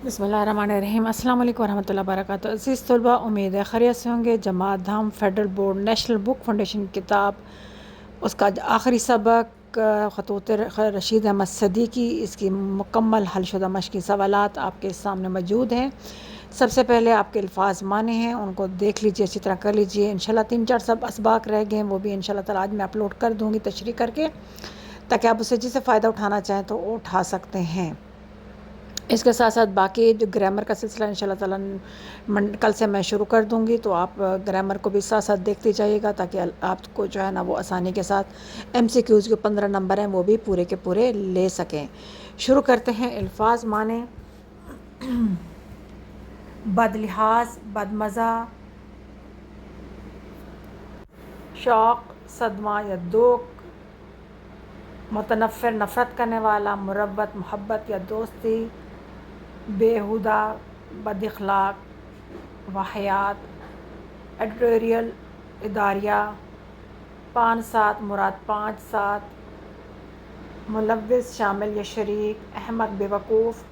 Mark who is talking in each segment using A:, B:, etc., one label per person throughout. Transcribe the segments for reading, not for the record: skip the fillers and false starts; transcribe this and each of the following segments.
A: بسم اللہ الرحمن الرحیم۔ السلام علیکم ورحمۃ اللہ وبرکاتہ۔ عزیز طلبہ، امید ہے خیریت سے ہوں گے۔ جماعت دھام فیڈرل بورڈ نیشنل بک فاؤنڈیشن کی کتاب اس کا آخری سبق خطوط رشید احمد صدیقی، اس کی مکمل حل شدہ مشقی سوالات آپ کے سامنے موجود ہیں۔ سب سے پہلے آپ کے الفاظ مانے ہیں، ان کو دیکھ لیجئے، اچھی طرح کر لیجئے۔ انشاءاللہ 3-4 سب اسباق رہ گئے ہیں، وہ بھی انشاءاللہ تعالیٰ آج میں اپلوڈ کر دوں گی تشریح کر کے، تاکہ آپ اسے جسے فائدہ اٹھانا چاہیں تو وہ اٹھا سکتے ہیں۔ اس کے ساتھ ساتھ باقی جو گرامر کا سلسلہ انشاءاللہ تعالیٰ کل سے میں شروع کر دوں گی، تو آپ گرامر کو بھی ساتھ ساتھ دیکھتے جائیے گا، تاکہ آپ کو جو ہے نا وہ آسانی کے ساتھ MCQs کے 15 نمبر ہیں وہ بھی پورے کے پورے لے سکیں۔ شروع کرتے ہیں۔ الفاظ معنی: بد لحاظ، بد مزہ، شوق، صدمہ یا دھوک، متنفر نفرت کرنے والا، مروت محبت یا دوستی، بیہودہ، بد اخلاق، واہیات، ایڈیٹوریل اداریہ، 5-7 مراد 5-7، ملوث شامل یا شریک، احمق بیوقوف،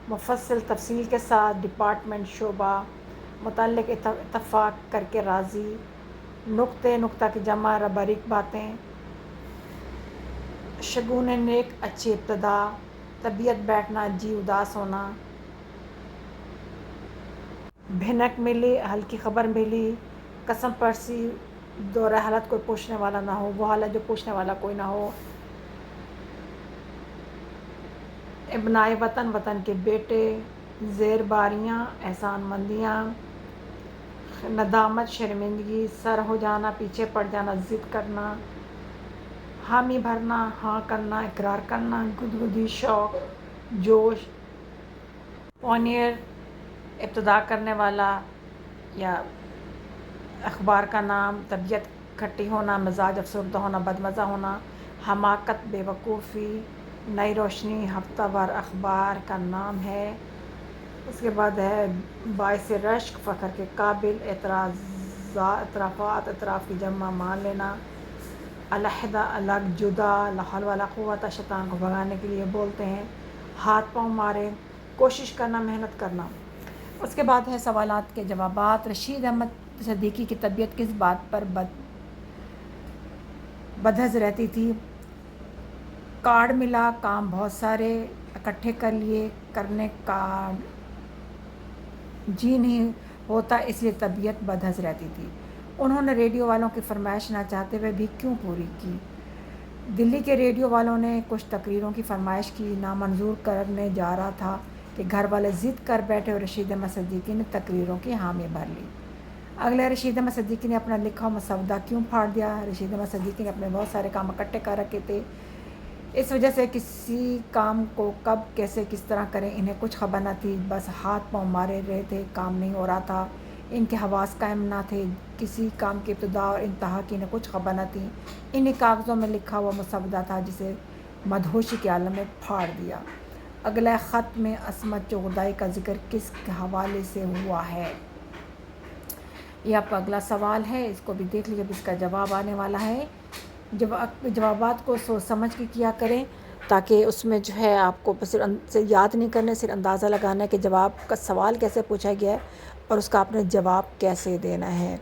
A: مفصل تفصیل کے ساتھ، ڈپارٹمنٹ شعبہ، متعلق اتفاق کر کے راضی، نقطے نقطہ کی جمع باریک باتیں، شگون نیک اچھی ابتدا، طبیعت بیٹھنا جی اداس ہونا، بھنک ملی ہلکی خبر ملی، قسم پرسی دورہ حالت کوئی پوچھنے والا نہ ہو، وہ حالت جو پوچھنے والا کوئی نہ ہو، ابنائے وطن وطن کے بیٹے، زیر باریاں احسان مندیاں، ندامت شرمندگی، سر ہو جانا پیچھے پڑ جانا ضد کرنا، حامی بھرنا ہاں کرنا اقرار کرنا، گدگدی شوق جوش، پونیر ابتدا کرنے والا یا اخبار کا نام، طبیعت کھٹی ہونا، مزاج افسردہ ہونا، بد مزہ ہونا، حماقت بے وقوفی، نئی روشنی ہفتہ وار اخبار کا نام ہے۔ اس کے بعد ہے باعث رشک فخر کے قابل، اعترافات اطراف کی جمع مان لینا، علیحدہ الگ جدا، لا حول ولا قوت، شیطان کو بھگانے کے لیے بولتے ہیں، ہاتھ پاؤں مارے، کوشش کرنا محنت کرنا۔ اس کے بعد ہے سوالات کے جوابات۔ رشید احمد صدیقی کی طبیعت کس بات پر بدحض رہتی تھی؟ کارڈ ملا، کام بہت سارے اکٹھے کر لیے، کرنے کا جی نہیں ہوتا، اس لیے طبیعت بدحض رہتی تھی۔ انہوں نے ریڈیو والوں کی فرمائش نہ چاہتے ہوئے بھی کیوں پوری کی؟ دلی کے ریڈیو والوں نے کچھ تقریروں کی فرمائش کی، نامنظور کرنے جا رہا تھا کہ گھر والے ضد کر بیٹھے اور رشید احمد صدیقی نے تقریروں کی حامی بھر لی۔ اگلے رشید احمد صدیقی نے اپنا لکھا ہوا مسودہ کیوں پھاڑ دیا؟ رشید احمد صدیقی نے اپنے بہت سارے کام اکٹھے کر رکھے تھے، اس وجہ سے کسی کام کو کب کیسے کس طرح کریں انہیں کچھ خبر نہ تھی، بس ہاتھ پاؤں مارے رہے تھے، کام نہیں ہو رہا تھا، ان کے حواس قائم نہ تھے، کسی کام کی ابتدا اور انتہا کی انہیں کچھ خبر نہ تھی، انہیں کاغذوں میں لکھا ہوا مسودہ تھا جسے مدہوشی کے عالم میں پھاڑ دیا۔ اگلا خط میں عصمت چغتائی کا ذکر کس حوالے سے ہوا ہے؟ یہ آپ کا اگلا سوال ہے، اس کو بھی دیکھ لیجیے، اب اس کا جواب آنے والا ہے۔ جوابات کو سوچ سمجھ کے کیا کریں، تاکہ اس میں جو ہے آپ کو صرف یاد نہیں کرنا، صرف اندازہ لگانا ہے کہ جواب کا سوال کیسے پوچھا گیا ہے اور اس کا آپ نے جواب کیسے دینا ہے۔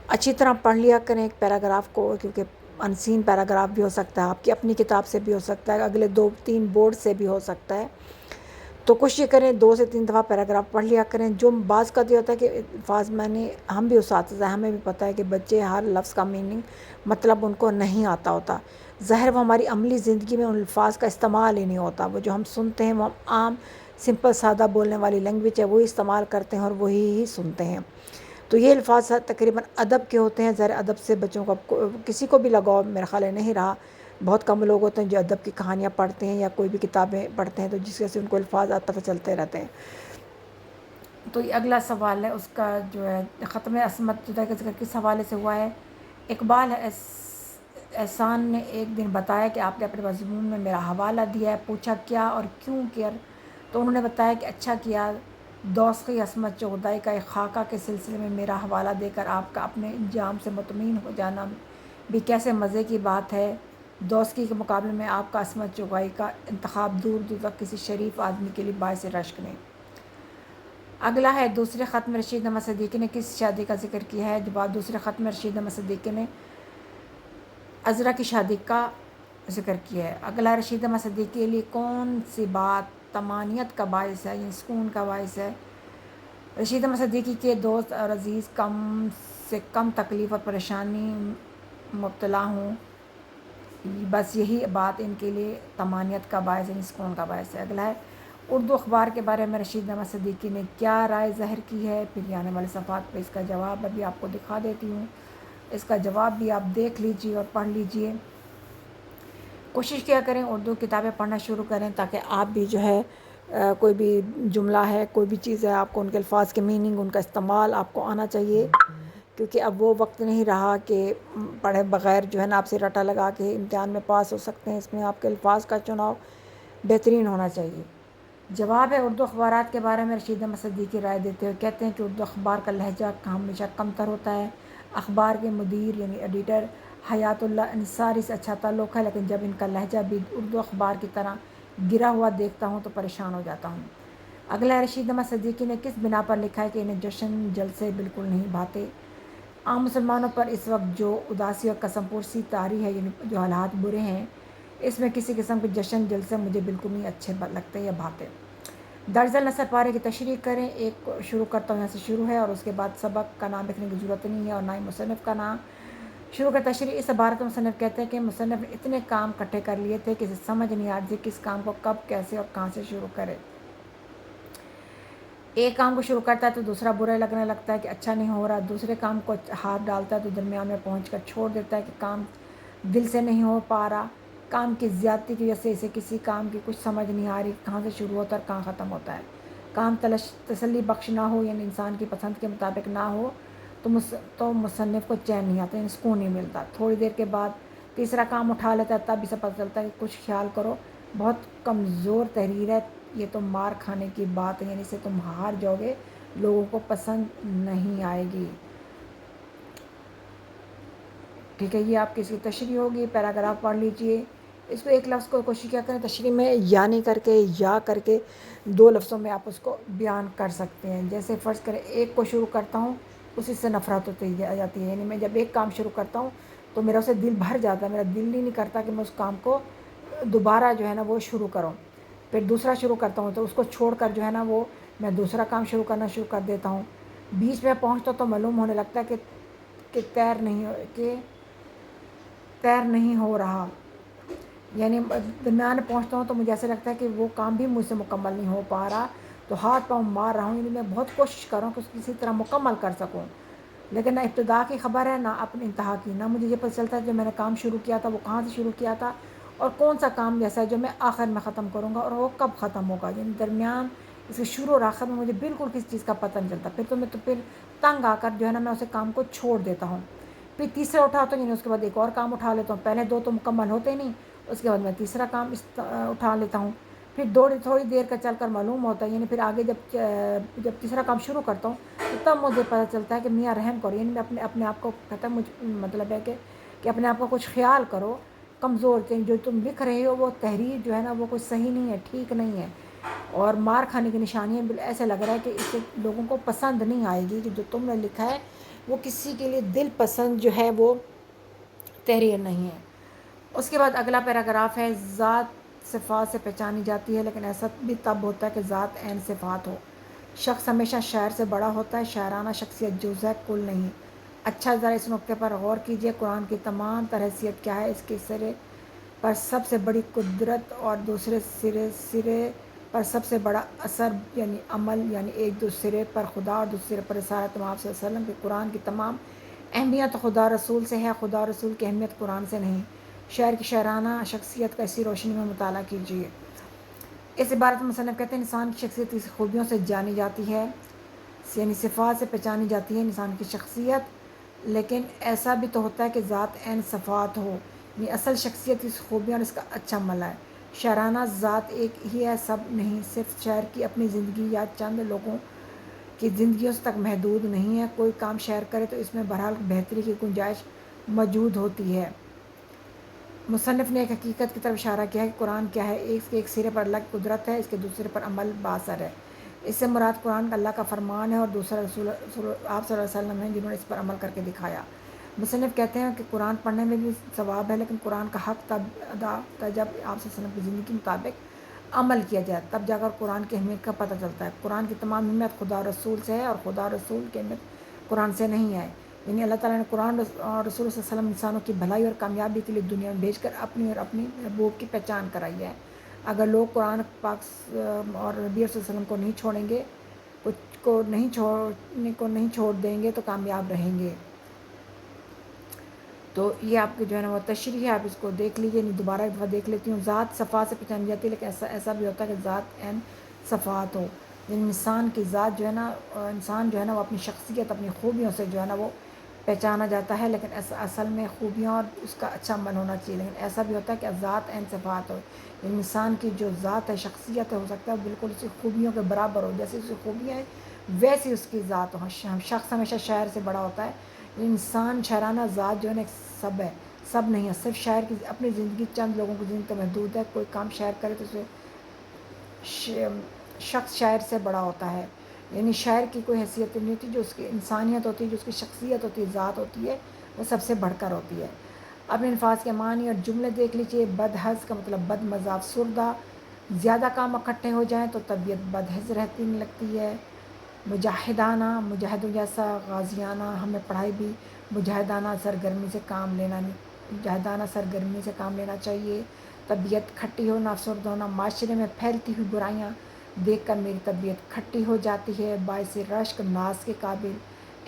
A: اچھی طرح پڑھ لیا کریں ایک پیراگراف کو، کیونکہ انسین پیراگراف بھی ہو سکتا ہے، آپ کی اپنی کتاب سے بھی ہو سکتا ہے، اگلے 2-3 بورڈ سے بھی ہو سکتا ہے، تو کوشش کریں 2 سے 3 دفعہ پیراگراف پڑھ لیا کریں۔ جو بعض کا یہ ہوتا ہے کہ الفاظ ہم بھی اساتذہ ہیں، ہمیں بھی پتہ ہے کہ بچے ہر لفظ کا میننگ مطلب ان کو نہیں آتا ہوتا، ظاہر وہ ہماری عملی زندگی میں ان الفاظ کا استعمال ہی نہیں ہوتا، وہ جو ہم سنتے ہیں وہ ہم عام سمپل سادہ بولنے والی لینگویج ہے وہی استعمال کرتے ہیں اور وہی ہی سنتے ہیں، تو یہ الفاظ تقریباً ادب کے ہوتے ہیں، ظاہر ادب سے بچوں کو کسی کو بھی لگاؤ میرا خیال ہے نہیں رہا، بہت کم لوگ ہوتے ہیں جو ادب کی کہانیاں پڑھتے ہیں یا کوئی بھی کتابیں پڑھتے ہیں تو جس وجہ سے ان کو الفاظ پتہ چلتے رہتے ہیں۔ تو یہ اگلا سوال ہے، اس کا جو ہے ختم عصمت چغتائی کا ذکر کس حوالے سے ہوا ہے؟ اقبال احسان نے ایک دن بتایا کہ آپ نے اپنے مضمون میں میرا حوالہ دیا ہے، پوچھا کیا اور کیوں کیا، تو انہوں نے بتایا کہ اچھا کیا، دوستی عصمت چغتائی کا ایک خاکہ کے سلسلے میں میرا حوالہ دے کر آپ کا اپنے انجام سے مطمئن ہو جانا بھی کیسے مزے کی بات ہے، دوستی کے مقابلے میں آپ کا عصمت چغتائی کا انتخاب دور دور تک کسی شریف آدمی کے لیے باعث رشک نہیں۔ اگلا ہے دوسرے خط میں رشید احمد صدیقی نے کس شادی کا ذکر کیا ہے؟ جواب: دوسرے خط میں رشید احمد صدیقی نے عذرا کی شادی کا ذکر کیا ہے۔ اگلا رشید احمد صدیقی کے لیے کون سی بات طمانینت کا باعث ہے، یعنی سکون کا باعث ہے؟ رشید احمد صدیقی کے دوست اور عزیز کم سے کم تکلیف اور پریشانی مبتلا ہوں، بس یہی بات ان کے لیے طمانینت کا باعث، یعنی سکون کا باعث ہے۔ اگلا ہے اردو اخبار کے بارے میں رشید احمد صدیقی نے کیا رائے ظاہر کی ہے؟ پھر آنے والے صفحات پہ اس کا جواب ابھی آپ کو دکھا دیتی ہوں، اس کا جواب بھی آپ دیکھ لیجئے اور پڑھ لیجئے۔ کوشش کیا کریں اردو کتابیں پڑھنا شروع کریں تاکہ آپ بھی جو ہے کوئی بھی جملہ ہے، کوئی بھی چیز ہے، آپ کو ان کے الفاظ کے میننگ، ان کا استعمال آپ کو آنا چاہیے، کیونکہ اب وہ وقت نہیں رہا کہ پڑھے بغیر جو ہے نا آپ سے رٹا لگا کے امتحان میں پاس ہو سکتے ہیں۔ اس میں آپ کے الفاظ کا چناؤ بہترین ہونا چاہیے۔ جواب ہے اردو اخبارات کے بارے میں رشید احمد صدیقی رائے دیتے ہوئے کہتے ہیں کہ اردو اخبار کا لہجہ ہمیشہ کمتر ہوتا ہے۔ اخبار کے مدیر یعنی ایڈیٹر حیات اللہ انصاری سے اچھا تعلق ہے، لیکن جب ان کا لہجہ بھی اردو اخبار کی طرح گرا ہوا دیکھتا ہوں تو پریشان ہو جاتا ہوں۔ اگلا رشید احمد صدیقی نے کس بنا پر لکھا ہے کہ انہیں جشن جلسے بالکل نہیں بھاتے؟ عام مسلمانوں پر اس وقت جو اداسی اور قسم پرسی طاری ہے، یعنی جو حالات برے ہیں، اس میں کسی قسم کے جشن جلسے مجھے بالکل نہیں اچھے لگتے یا بھاتے۔ درج ذیل نثر پارے کی تشریح کریں۔ ایک شروع کرتا ہوں، یہاں سے شروع ہے اور اس کے بعد سبق کا نام لکھنے کی ضرورت نہیں ہے اور نہ ہی مصنف کا نام۔ شروع کا تشریح: اس عبارت میں مصنف کہتے ہیں کہ مصنف نے اتنے کام اکٹھے کر لیے تھے کہ اسے سمجھ نہیں آتی کس کام کو کب، کیسے اور کہاں سے شروع کرے۔ ایک کام کو شروع کرتا ہے تو دوسرا برا لگنے لگتا ہے کہ اچھا نہیں ہو رہا، دوسرے کام کو ہاتھ ڈالتا ہے تو درمیان میں پہنچ کر چھوڑ دیتا ہے کہ کام دل سے نہیں ہو پا رہا۔ کام کی زیادتی کی وجہ سے اسے کسی کام کی کچھ سمجھ نہیں آ رہی، کہاں سے شروع ہوتا ہے اور کہاں ختم ہوتا ہے۔ کام تسلی بخش نہ ہو، یعنی انسان کی پسند کے مطابق نہ ہو تو مصنف کو چین نہیں آتا، یعنی سکون نہیں ملتا۔ تھوڑی دیر کے بعد تیسرا کام اٹھا لیتا ہے، تب اسے پتہ چلتا ہے کہ کچھ خیال کرو، بہت کمزور تحریر ہے، یہ تو مار کھانے کی بات ہے، یعنی اسے تم ہار جاؤ گے، لوگوں کو پسند نہیں آئے گی۔ ٹھیک ہے، یہ آپ کی اس کی تشریح ہوگی، پیراگراف پڑھ لیجئے۔ اس کو ایک لفظ کو کوشش کیا کریں تشریح میں یا نہیں کر کے یا کر کے دو لفظوں میں آپ اس کو بیان کر سکتے ہیں۔ جیسے فرض کریں ایک کو شروع کرتا ہوں، اسی سے نفرت ہوتی جاتی ہے، یعنی میں جب ایک کام شروع کرتا ہوں تو میرا اسے دل بھر جاتا ہے، میرا دل ہی نہیں کرتا کہ میں اس کام کو دوبارہ جو ہے نا وہ شروع کروں۔ پھر دوسرا شروع کرتا ہوں تو اس کو چھوڑ کر جو ہے نا وہ میں دوسرا کام شروع کرنا شروع کر دیتا ہوں۔ بیچ میں پہنچتا تو معلوم ہونے لگتا ہے کہ تیر نہیں ہو رہا، یعنی درمیان میں پہنچتا ہوں تو مجھے ایسا لگتا ہے کہ وہ کام بھی مجھ سے مکمل نہیں ہو پا رہا، تو ہاتھ پاؤں مار رہا ہوں، یعنی میں بہت کوشش کر رہا ہوں کہ اس کو کسی طرح مکمل کر سکوں، لیکن نہ ابتدا کی خبر ہے نہ اپنے انتہا کی، نہ مجھے یہ پتہ چلتا ہے جو میں نے کام شروع کیا تھا وہ کہاں سے شروع کیا تھا اور کون سا کام ایسا ہے جو میں آخر میں ختم کروں گا اور وہ کب ختم ہوگا، یعنی درمیان اس کے شروع اور آخر میں مجھے بالکل کسی چیز کا پتہ نہیں چلتا۔ پھر تنگ آ کر جو ہے نا میں اسے کام کو چھوڑ دیتا ہوں۔ پھر تیسرا اٹھاتا ہوں، یعنی اس کے بعد ایک اور کام اٹھا لیتا ہوں، پہلے دو تو مکمل ہوتے نہیں، اس کے بعد میں تیسرا کام اٹھا لیتا ہوں۔ پھر تھوڑی دیر کا چل کر معلوم ہوتا ہے، یعنی پھر آگے جب تیسرا کام شروع کرتا ہوں تو تب مجھے پتہ چلتا ہے کہ میاں رحم کرو، یعنی میں اپنے آپ کو کہتا ہے، مطلب ہے کہ اپنے آپ کو کچھ خیال کرو، کمزور جو تم لکھ رہے ہو وہ تحریر جو ہے نا وہ کچھ صحیح نہیں ہے، ٹھیک نہیں ہے اور مار کھانے کی نشانی ہے، ایسے لگ رہا ہے کہ اس سے لوگوں کو پسند نہیں آئے گی، کہ جو تم نے لکھا ہے وہ کسی کے لیے دل پسند جو ہے وہ تحریر نہیں ہے۔ اس کے بعد اگلا پیراگراف ہے، ذات صفات سے پہچانی جاتی ہے، لیکن ایسا بھی تب ہوتا ہے کہ ذات عین صفات ہو۔ شخص ہمیشہ شاعر سے بڑا ہوتا ہے، شاعرانہ شخصیت جز ہے کل نہیں۔ اچھا ذرا اس نقطے پر غور کیجئے، قرآن کی تمام تر حیثیت کیا ہے؟ اس کے سرے پر سب سے بڑی قدرت اور دوسرے سرے پر سب سے بڑا اثر یعنی عمل، یعنی ایک دوسرے پر خدا اور دوسرے سرے پر رسالت محمد صلی اللہ علیہ وسلم کی قرآن کی تمام اہمیت خدا رسول سے ہے، خدا رسول کی اہمیت قرآن سے نہیں۔ شاعر کی شاعرانہ شخصیت کا اسی روشنی میں مطالعہ کیجیے۔ اس عبارت میں مصنف کہتے ہیں انسان کی شخصیت اس خوبیوں سے جانی جاتی ہے، یعنی صفات سے پہچانی جاتی ہے انسان کی شخصیت، لیکن ایسا بھی تو ہوتا ہے کہ ذات عین صفات ہو، یعنی اصل شخصیت اس خوبیوں اور اس کا اچھا عمل ہے۔ شاعرانہ ذات ایک ہی ہے، سب نہیں، صرف شاعر کی اپنی زندگی یا چند لوگوں کی زندگیوں تک محدود نہیں ہے۔ کوئی کام شاعر کرے تو اس میں بہرحال بہتری کی گنجائش موجود ہوتی ہے۔ مصنف نے ایک حقیقت کی طرف اشارہ کیا ہے کہ قرآن کیا ہے، اس کے ایک سرے پر الگ قدرت ہے، اس کے دوسرے پر عمل باثر ہے۔ اس سے مراد قرآن کا اللہ کا فرمان ہے اور دوسرا رسول آپ صلی اللہ علیہ وسلم ہیں جنہوں نے اس پر عمل کر کے دکھایا۔ مصنف کہتے ہیں کہ قرآن پڑھنے میں بھی ثواب ہے، لیکن قرآن کا حق تب ادا ہوتا ہے جب آپ صلی اللہ علیہ وسلم کی زندگی کے مطابق عمل کیا جائے، تب جا کر قرآن کی اہمیت کا پتہ چلتا ہے۔ قرآن کی تمام اہمیت خدا اور رسول سے ہے اور خدا اور رسول کی اہمیت قرآن سے نہیں ہے۔ یعنی اللہ تعالیٰ نے قرآن اور رسول صلی اللہ علیہ وسلم انسانوں کی بھلائی اور کامیابی کے لیے دنیا میں بھیج کر اپنی اور اپنی محبوب کی پہچان کرائی ہے۔ اگر لوگ قرآن پاک اور نبی صلی اللہ علیہ وسلم کو نہیں چھوڑیں گے، نہیں چھوڑ دیں گے تو کامیاب رہیں گے۔ تو یہ آپ کی جو ہے نا وہ تشریح ہے، آپ اس کو دیکھ لیجیے، دوبارہ ایک دفعہ دیکھ لیتی ہوں۔ ذات صفات سے پہچانی جاتی ہے، لیکن ایسا بھی ہوتا ہے کہ ذات عین صفات ہو، یعنی انسان کی ذات جو ہے نا، انسان جو ہے نا وہ اپنی شخصیت، اپنی خوبیوں سے جو ہے نا وہ پہچانا جاتا ہے، لیکن اصل میں خوبیاں اور اس کا اچھا من ہونا چاہیے۔ لیکن ایسا بھی ہوتا ہے کہ ذات عین صفات ہو، یعنی انسان کی جو ذات ہے، شخصیت ہے، ہو سکتا ہے بالکل اسی خوبیوں کے برابر ہو، جیسے اس کی خوبیاں ہیں ویسی اس کی ذات ہو۔ شخص ہمیشہ شاعر سے بڑا ہوتا ہے، انسان شاعرانہ ذات جو ہے نا سب ہے، سب نہیں ہے۔ صرف شاعر کی اپنی زندگی، چند لوگوں کی زندگی تو محدود ہے، کوئی کام شاعر کرے تو اسے شخص شاعر سے بڑا ہوتا ہے، یعنی شاعر کی کوئی حیثیت نہیں ہوتی، جو اس کی انسانیت ہوتی ہے، جو اس کی شخصیت ہوتی ہے، ذات ہوتی ہے، وہ سب سے بڑھ کر ہوتی ہے۔ اپنے الفاظ کے معنی اور جملے دیکھ لیجیے۔ بدحض کا مطلب بد مزہ افسردہ، زیادہ کام اکٹھے ہو جائیں تو طبیعت بدحض رہتی لگتی ہے۔ مجاہدانہ، مجاہدوں جیسا، غازیانہ، ہمیں پڑھائی بھی مجاہدانہ سرگرمی سے کام لینا چاہیے۔ طبیعت کھٹی ہونا، افسردہ ہونا، معاشرے میں پھیلتی ہوئی برائیاں دیکھ کر میری طبیعت کھٹی ہو جاتی ہے۔ باعث رشک، ناز کے قابل،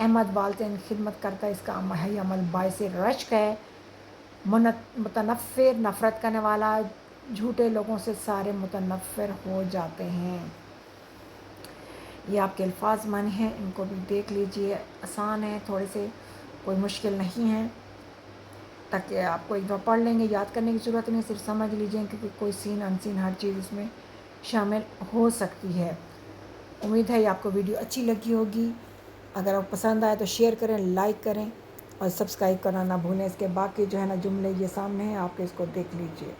A: احمد والدین خدمت کرتا ہے، اس کا عمل باعث رشک ہے۔ متنفر، نفرت کرنے والا، جھوٹے لوگوں سے سارے متنفر ہو جاتے ہیں۔ یہ آپ کے الفاظ معنی ہیں، ان کو بھی دیکھ لیجئے، آسان ہے تھوڑے سے، کوئی مشکل نہیں ہے، تاکہ آپ کو ایک دفعہ پڑھ لیں گے، یاد کرنے کی ضرورت نہیں، صرف سمجھ لیجئے، کیونکہ کوئی سین انسین ہر چیز اس میں شامل ہو سکتی ہے۔ امید ہے یہ آپ کو ویڈیو اچھی لگی ہوگی، اگر آپ پسند آئے تو شیئر کریں، لائک کریں اور سبسکرائب کرنا نہ بھولیں۔ اس کے باقی جو ہے نا جملے یہ سامنے ہیں، آپ اس کو دیکھ لیجئے۔